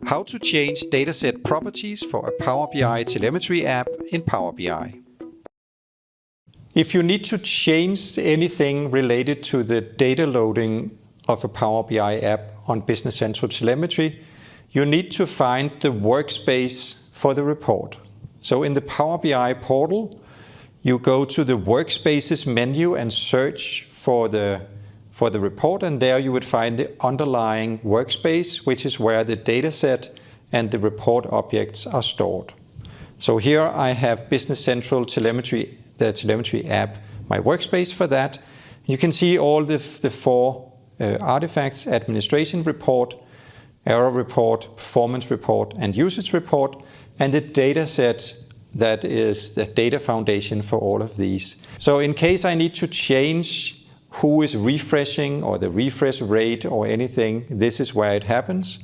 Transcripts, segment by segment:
How to change dataset properties for a Power BI telemetry app in Power BI. If you need to change anything related to the data loading of a Power BI app on Business Central Telemetry, you need to find the workspace for the report. So in the Power BI portal, you go to the Workspaces menu and search for the report, and there you would find the underlying workspace, which is where the dataset and the report objects are stored. So here I have Business Central Telemetry, the telemetry app, my workspace for that. You can see all the four artifacts: administration report, error report, performance report, and usage report, and the dataset that is the data foundation for all of these. So in case I need to change who is refreshing or the refresh rate or anything, this is where it happens.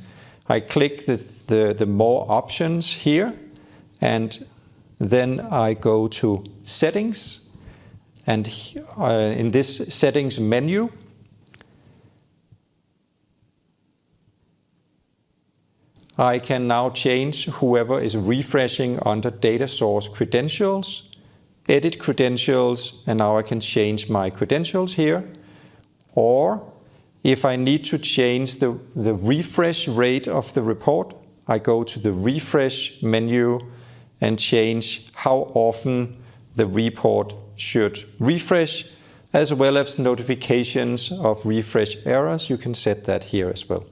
I click the more options here, and then I go to settings, and in this settings menu, I can now change whoever is refreshing under data source credentials, edit credentials, and now I can change my credentials here. Or if I need to change the refresh rate of the report, I go to the refresh menu and change how often the report should refresh, as well as notifications of refresh errors. You can set that here as well.